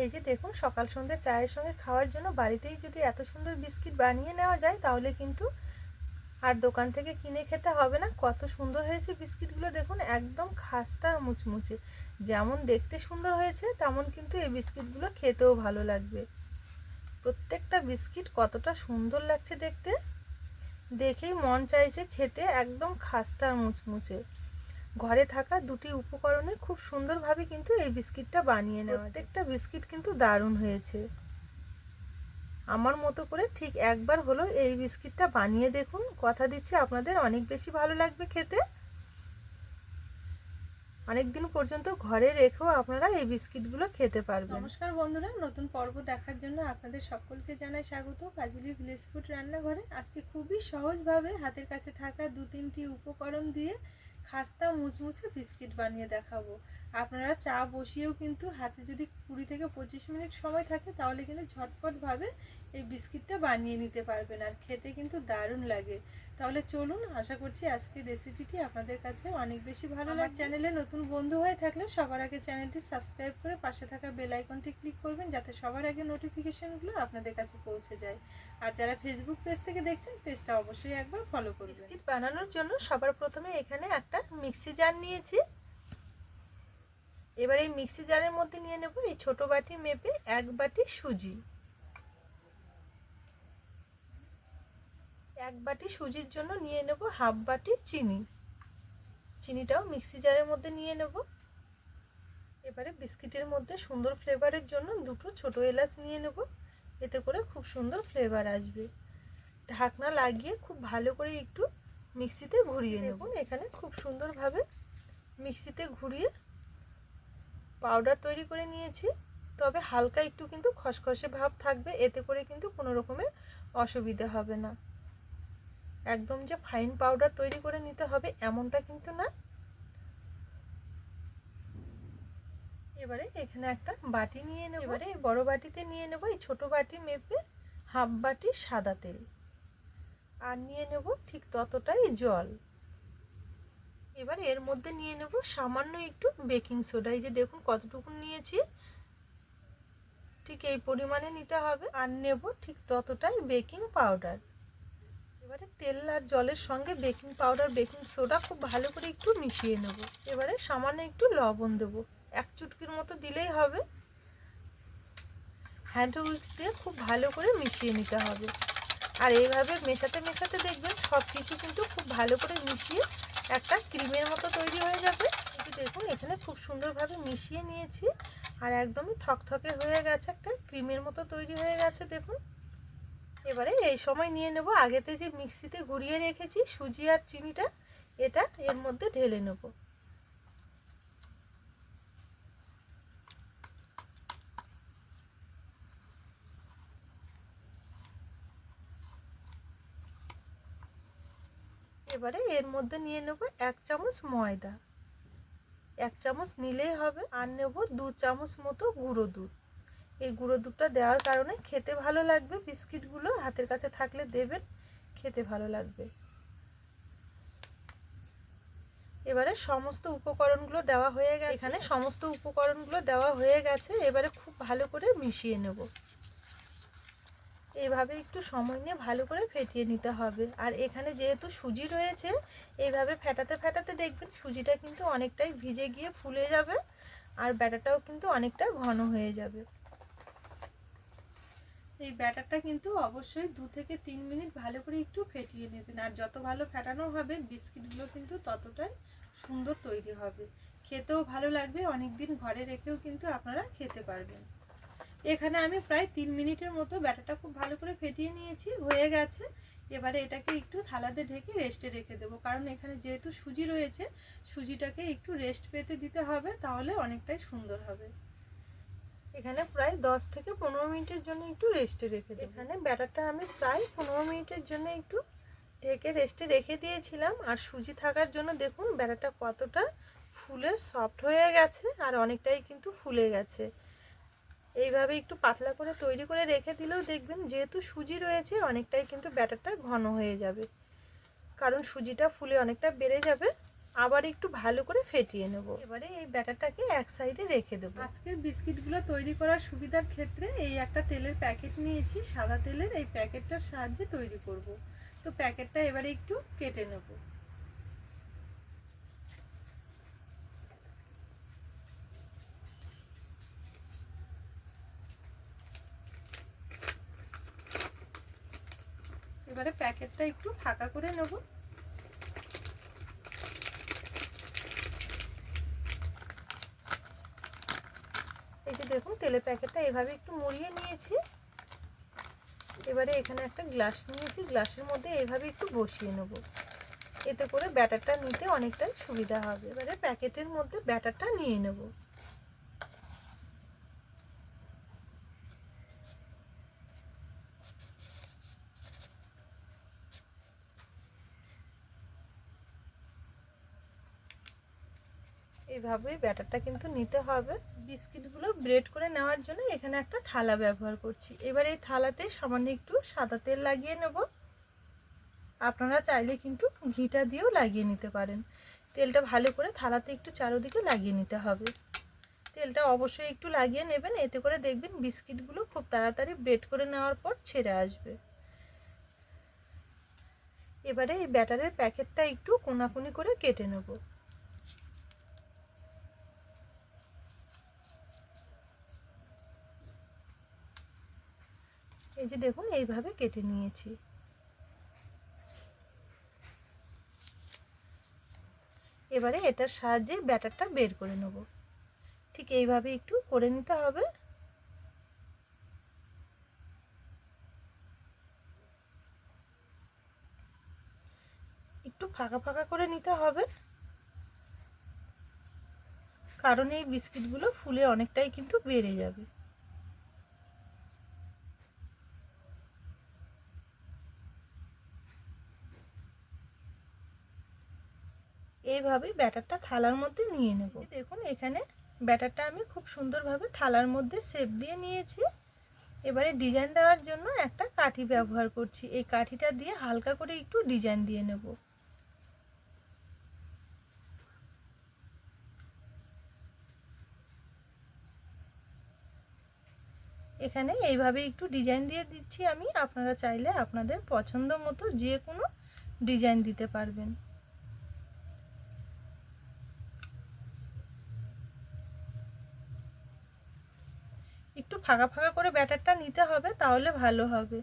এই যে দেখুন, সকাল সন্ধ্যে চায়ের সঙ্গে খাওয়ার জন্য বাড়িতেই যদি এত সুন্দর বিস্কিট বানিয়ে নেওয়া যায় তাহলে কিন্তু আর দোকান থেকে কিনে খেতে হবে না। কত সুন্দর হয়েছে বিস্কিটগুলো দেখুন, একদম খাস্তা আর মুচমুচে। যেমন দেখতে সুন্দর হয়েছে তেমন কিন্তু এই বিস্কিটগুলো খেতেও ভালো লাগবে। প্রত্যেকটা বিস্কিট কতটা সুন্দর লাগছে দেখতে, দেখেই মন চাইছে খেতে। একদম খাস্তা আর মুচমুচে। ঘরে থাকা দুটি উপকরণে খুব সুন্দরভাবে কিন্তু এই বিস্কিটটা বানিয়ে নেওয়া। প্রত্যেকটা বিস্কিট কিন্তু দারুণ হয়েছে। আমার মতো করে ঠিক একবার হলো এই বিস্কিটটা বানিয়ে দেখুন, কথা দিচ্ছি আপনাদের অনেক বেশি ভালো লাগবে খেতে। অনেক দিন পর্যন্ত ঘরে রেখেও আপনারা এই বিস্কিটগুলো খেতে পারবেন। নমস্কার বন্ধুরা, নতুন পর্ব দেখার জন্য আপনাদের সকলকে জানাই স্বাগত কাজলি ভিলেজ ফুড রান্নাঘরে। আজকে খুবই সহজভাবে হাতের কাছে থাকা 2-3টি উপকরণ দিয়ে খাস্তা মুচমুচে বিস্কিট বানিয়ে দেখাবো। আপনারা চা বসিয়েও কিন্তু হাতে যদি 20 থেকে 25 মিনিট সময় থাকে তাহলে কিন্তু ঝটপটভাবে এই বিস্কিটটা বানিয়ে নিতে পারবেন, আর খেতে কিন্তু দারুণ লাগে। তাহলে চলুন, আশা করছি আজকের রেসিপিটি আপনাদের কাছে অনেক বেশি ভালো লাগবে। চ্যানেলে নতুন বন্ধু হয়ে থাকলে সবার আগে চ্যানেলটি সাবস্ক্রাইব করে পাশে থাকা বেল আইকনটি ক্লিক করবেন, যাতে সবার আগে নোটিফিকেশনগুলো আপনাদের কাছে পৌঁছে যায়। আর যারা ফেসবুক পেজ থেকে দেখছেন, পেজটা অবশ্যই একবার ফলো করবেন। বিস্কিট বানানোর জন্য সবার প্রথমে এখানে একটা মিক্সি জার নিয়েছি। এবার এই মিক্সি জারের মধ্যে নিয়ে নেব এই ছোট বাটি মেপে 1 বাটি সুজি। 1 বাটি সুজির জন্য নিয়ে নেব হাফ বাটি চিনি। চিনিটাও মিক্সি জারের মধ্যে নিয়ে নেব। এবারে বিস্কিটের মধ্যে সুন্দর ফ্লেভারের জন্য 2টো ছোট এলাচ নিয়ে নেব, এতে করে খুব সুন্দর ফ্লেভার আসবে। ঢাকনা লাগিয়ে খুব ভালো করে একটু মিক্সিতে ঘুরিয়ে নেব। এখানে খুব সুন্দরভাবে মিক্সিতে ঘুরিয়ে পাউডার তৈরি করে নিয়েছি, তবে হালকা একটু কিন্তু খসখসে ভাব থাকবে, এতে করে কিন্তু কোনো রকমের অসুবিধা হবে না। একদম যে ফাইন পাউডার তৈরি করে নিতে হবে এমনটা কিন্তু না। এবারে এখানে একটা বাটি নিয়ে নেব। এবারে এই বড় বাটিতে নিয়ে নেব এই ছোট বাটি মেপে হাফ বাটি সাদা তেল, আর নিয়ে নেব ঠিক ততটাই জল। এবার এর মধ্যে নিয়ে নেব সামান্য একটু বেকিং সোডা। এই যে দেখুন কতটুকু নিয়েছি, ঠিক এই পরিমাণে নিতে হবে। আর নেব ঠিক ততটাই বেকিং পাউডার। এবারে তেল আর জলের সঙ্গে বেকিং পাউডার বেকিং সোডা খুব ভালো করে একটু মিশিয়ে নেব। এবারে সামান্য একটু লবণ দেব, 1 চুটকির মতো দিলেই হবে। হ্যান্ড উইক্স দিয়ে খুব ভালো করে মিশিয়ে নিতে হবে। আর এইভাবে মেশাতে মেশাতে দেখবেন সব কিছু কিন্তু খুব ভালো করে মিশিয়ে একটা ক্রিমের মতো তৈরি হয়ে যাবে। কিন্তু দেখুন এখানে খুব সুন্দরভাবে মিশিয়ে নিয়েছি, আর একদমই থকথকে হয়ে গেছে, একটা ক্রিমের মতো তৈরি হয়ে গেছে দেখুন। এবারে এই সময় নিয়ে নেব আগেতে যে মিক্সিতে ঘুরিয়ে রেখেছি সুজি আর চিনিটা, এটা এর মধ্যে ঢেলে নেব। এবারে এর মধ্যে নিয়ে নেব 1 চামচ ময়দা। 1 চামচ নিলেই হবে। আর নেব 2 চামচ মতো গুঁড়ো দুধ। এই গুঁড়ো দুধটা দেওয়ার কারণে খেতে ভালো লাগবে। বিস্কিটগুলো হাতের কাছে থাকলে দেবেন, খেতে ভালো লাগবে। এবারে সমস্ত উপকরণগুলো দেওয়া হয়ে গেছে। এখানে সমস্ত উপকরণগুলো দেওয়া হয়ে গেছে। এবারে খুব ভালো করে মিশিয়ে নেব। এইভাবে একটু সময় নিয়ে ভালো করে ফেটিয়ে নিতে হবে। আর এখানে যেহেতু সুজি রয়েছে, এইভাবে ফেটাতে ফেটাতে দেখবেন সুজিটা কিন্তু অনেকটাই ভিজে গিয়ে ফুলে যাবে, আর ব্যাটারটাও কিন্তু অনেকটা ঘন হয়ে যাবে। এই ব্যাটারটা কিন্তু অবশ্যই 2 থেকে 3 মিনিট ভালো করে একটু ফেটিয়ে নেবেন। আর যত ভালো ফেটানো হবে বিস্কিটগুলো কিন্তু ততটাই সুন্দর তৈরি হবে, খেতেও ভালো লাগবে। অনেক দিন ঘরে রেখেও কিন্তু আপনারা খেতে পারবেন। এখানে আমি প্রায় 3 মিনিটের মতো ব্যাটারটা খুব ভালো করে ফেটিয়ে নিয়েছি, হয়ে গেছে। এবারে এটাকে একটু থালাতে ঢেকে রেস্টে রেখে দেবো, কারণ এখানে যেহেতু সুজি রয়েছে সুজিটাকে একটু রেস্ট পেতে দিতে হবে, তাহলে অনেকটাই সুন্দর হবে। এখানে প্রায় 10 থেকে 15 মিনিটের জন্য একটু রেস্টে রেখে দেব। এখানে ব্যাটারটা আমি প্রায় 15 মিনিটের জন্য একটু ঢেকে রেস্টে রেখে দিয়েছিলাম। আর সুজি থাকার জন্য দেখুন ব্যাটারটা কতটা ফুলে সফট হয়ে গেছে, আর অনেকটাই কিন্তু ফুলে গেছে। এইভাবে একটু পাতলা করে তৈরি করে রেখে দিলেও দেখবেন যেহেতু সুজি রয়েছে অনেকটাই কিন্তু ব্যাটারটা ঘন হয়ে যাবে, কারণ সুজিটা ফুলে অনেকটা বেড়ে যাবে। আবার একটু ভালো করে ফেটিয়ে নেব। এবারে এই ব্যাটারটাকে এক সাইডে রেখে দেবো। আজকের বিস্কিটগুলো তৈরি করার সুবিধার ক্ষেত্রে এই একটা তেলের প্যাকেট নিয়েছি, সাদা তেলের। এই প্যাকেটটার সাহায্যে তৈরি করব। তো প্যাকেটটা এবারে একটু কেটে নেব। এবারে প্যাকেটটা একটু ফাঁকা করে নেব। এই যে দেখুন তেলের প্যাকেটটা এভাবে একটু মুড়িয়ে নিয়েছি। এবারে এখানে একটা গ্লাস নিয়েছি, গ্লাসের মধ্যে এইভাবে একটু বসিয়ে নেব। এতে করে ব্যাটারটা নিতে অনেকটাই সুবিধা হবে। এবারে প্যাকেটের মধ্যে ব্যাটারটা নিয়ে নেব। এইভাবে ব্যাটারটা কিন্তু নিতে হবে। বিস্কিটগুলো ব্রেড করে নেওয়ার জন্য এখানে একটা থালা ব্যবহার করছি। এবার এই থালাতে সামান্য একটু সাদা তেল লাগিয়ে নেব। আপনারা চাইলে কিন্তু ঘিটা দিয়েও লাগিয়ে নিতে পারেন। তেলটা ভালো করে থালাতে একটু চারদিকে লাগিয়ে নিতে হবে। তেলটা অবশ্যই একটু লাগিয়ে নেবেন, এতে করে দেখবেন বিস্কিটগুলো খুব তাড়াতাড়ি ব্রেড করে নেওয়ার পর ছেড়ে আসবে। এবারে এই ব্যাটারের প্যাকেটটা একটু কোনাকুনি করে কেটে নেব। এই যে দেখুন এইভাবে কেটে নিয়েছি। এবারে এটার সাহায্যে ব্যাটারটা বের করে নেব। ঠিক এইভাবে একটু করে নিতে হবে। একটু ফাঁকা ফাঁকা করে নিতে হবে, কারণ এই বিস্কিটগুলো ফুলে অনেকটাই কিন্তু বেড়ে যাবে। এইভাবে ব্যাটারটা থালার মধ্যে নিয়ে নেব। দেখুন এখানে ব্যাটারটা আমি খুব সুন্দরভাবে থালার মধ্যে শেপ দিয়ে নিয়েছি। এবারে ডিজাইন দেওয়ার জন্য একটা কাঠি ব্যবহার করছি। এই কাঠিটা দিয়ে হালকা করে একটু ডিজাইন দিয়ে নেব। এখানে এইভাবে একটু ডিজাইন দিয়ে দিচ্ছি আমি। আপনারা চাইলে আপনাদের পছন্দ মতো যে কোনো ডিজাইন দিতে পারবেন। একটু ফাঁকা ফাঁকা করে ব্যাটারটা নিতে হবে, তাহলে ভালো হবে।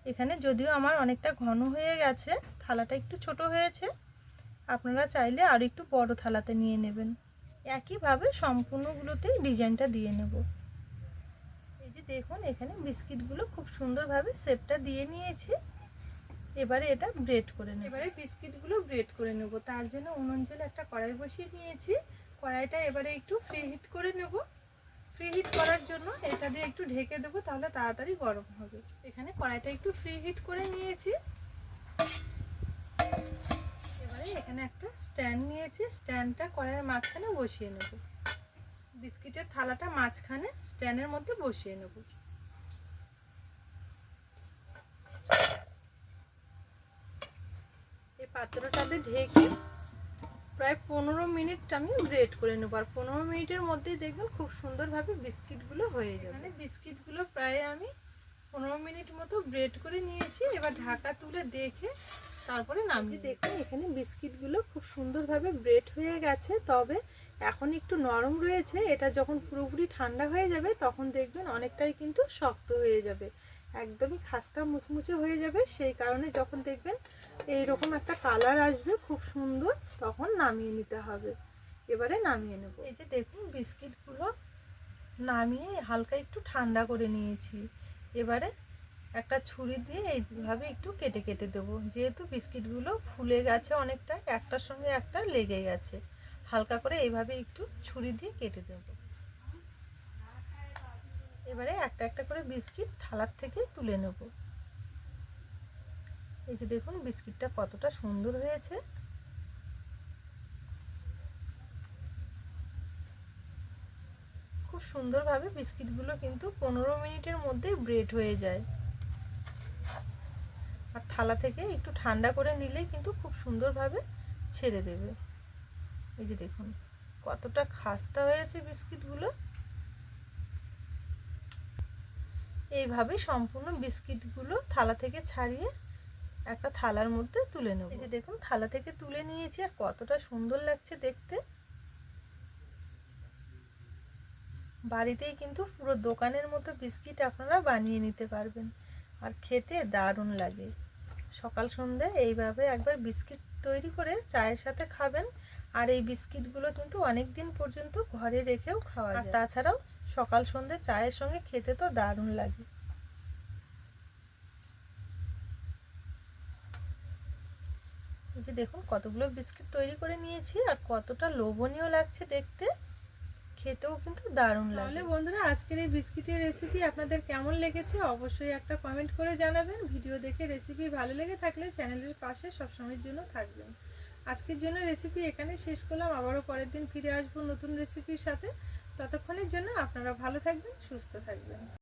এখানে যদিও আমার অনেকটা ঘন হয়ে গেছে, থালাটা একটু ছোট হয়েছে, আপনারা চাইলে আর একটু বড় থালাতে নিয়ে নেবেন। একইভাবে সম্পূর্ণগুলোতেই ডিজাইনটা দিয়ে নেব। এই যে দেখুন এখানে বিস্কিটগুলো খুব সুন্দরভাবে শেপটা দিয়ে নিয়েছি। এবারে এটা ব্রেড করে নেব। এবারে বিস্কিটগুলো ব্রেড করে নেব। তার জন্য উনুন জলে একটা কড়াই বসিয়ে নিয়েছি। কড়াইটা এবারে একটু প্রি হিট করে নেব। প্রি হিট করার জন্য এটা দিয়ে একটু ঢেকে দেবো, তাহলে তাড়াতাড়ি গরম হবে। এখানে কড়াইটা একটু প্রি হিট করে নিয়েছি। এবারে এখানে একটা স্ট্যান্ড নিয়েছি, স্ট্যান্ডটা কড়াইয়ের মাঝখানে বসিয়ে নেব। বিস্কিটের থালাটা মাঝখানে স্ট্যান্ডের মধ্যে বসিয়ে নেব। এই পাত্রটাতে ঢেকে প্রায় 15 মিনিট আমি ব্রেড করে নেব। আর 15 মিনিটের মধ্যেই দেখবেন খুব সুন্দরভাবে বিস্কিটগুলো হয়ে যাবে। মানে বিস্কিটগুলো প্রায় আমি 15 মিনিট মতো ব্রেড করে নিয়েছি। এবার ঢাকা তুলে দেখে তারপরে নামিয়ে দেখুন এখানে বিস্কিটগুলো খুব সুন্দরভাবে ব্রেড হয়ে গেছে। তবে এখন একটু নরম রয়েছে। এটা যখন পুরোপুরি ঠান্ডা হয়ে যাবে তখন দেখবেন অনেকটাই কিন্তু শক্ত হয়ে যাবে, একদমই খাস্তা মুচমুচে হয়ে যাবে। সেই কারণে যখন দেখবেন এইরকম একটা কালার আসবে খুব সুন্দর, তখন নামিয়ে নিতে হবে। এবারে নামিয়ে নেব। এই যে দেখুন বিস্কিটগুলো নামিয়ে হালকা একটু ঠান্ডা করে নিয়েছি। এবারে একটা ছুরি দিয়ে এইভাবে একটু কেটে কেটে দেবো। যেহেতু বিস্কিটগুলো ফুলে গেছে অনেকটা, একটার সঙ্গে একটা লেগে গেছে, হালকা করে এইভাবে একটু ছুরি দিয়ে কেটে দেব। এবারে একটা একটা করে বিস্কিট থালার থেকে তুলে নেব। এই যে দেখুন বিস্কিটটা কতটা সুন্দর হয়েছে। খুব সুন্দরভাবে বিস্কিটগুলো কিন্তু 15 মিনিটের মধ্যে ব্রেড হয়ে যায়। আর থালা থেকে একটু ঠান্ডা করে নিলেই কিন্তু খুব সুন্দরভাবে ছেড়ে দেবে। এই যে দেখুন কতটা খাস্তা হয়েছে বিস্কিটগুলো। এইভাবে সম্পূর্ণ বিস্কিটগুলো থালা থেকে ছাড়িয়ে একটা থালার মধ্যে তুলে নেব। এই যে দেখুন থালা থেকে তুলে নিয়েছি আর কতটা সুন্দর লাগছে দেখতে। বাড়িতেই কিন্তু পুরো দোকানের মতো বিস্কিট আপনারা বানিয়ে নিতে পারবেন আর খেতে দারুণ লাগে। সকাল সন্ধ্যে এইভাবে একবার বিস্কিট তৈরি করে চায়ের সাথে খাবেন। আর এই বিস্কিটগুলো কিন্তু অনেক দিন পর্যন্ত ঘরে রেখেও খাওয়া যায়। আর তাছাড়াও সকাল সন্ধ্যে চায়ের সঙ্গে খেতে তো দারুণ লাগে। এই যে দেখুন কতগুলো বিস্কিট তৈরি করে নিয়েছি আর কতটা লোভনীয় লাগছে দেখতে, খেতেও কিন্তু দারুণ লাগে। তাহলে বন্ধুরা আজকের এই বিস্কিটের রেসিপি আপনাদের কেমন লেগেছে অবশ্যই একটা কমেন্ট করে জানাবেন। ভিডিও দেখে রেসিপি ভালো লেগে থাকলে চ্যানেলের পাশে সবসময়ের জন্য থাকবেন। আজকের জন্য রেসিপি এখানে শেষ করলাম, আবারও পরের দিন ফিরে আসবো নতুন রেসিপির সাথে। ততক্ষণের জন্য আপনারা ভালো থাকবেন, সুস্থ থাকবেন।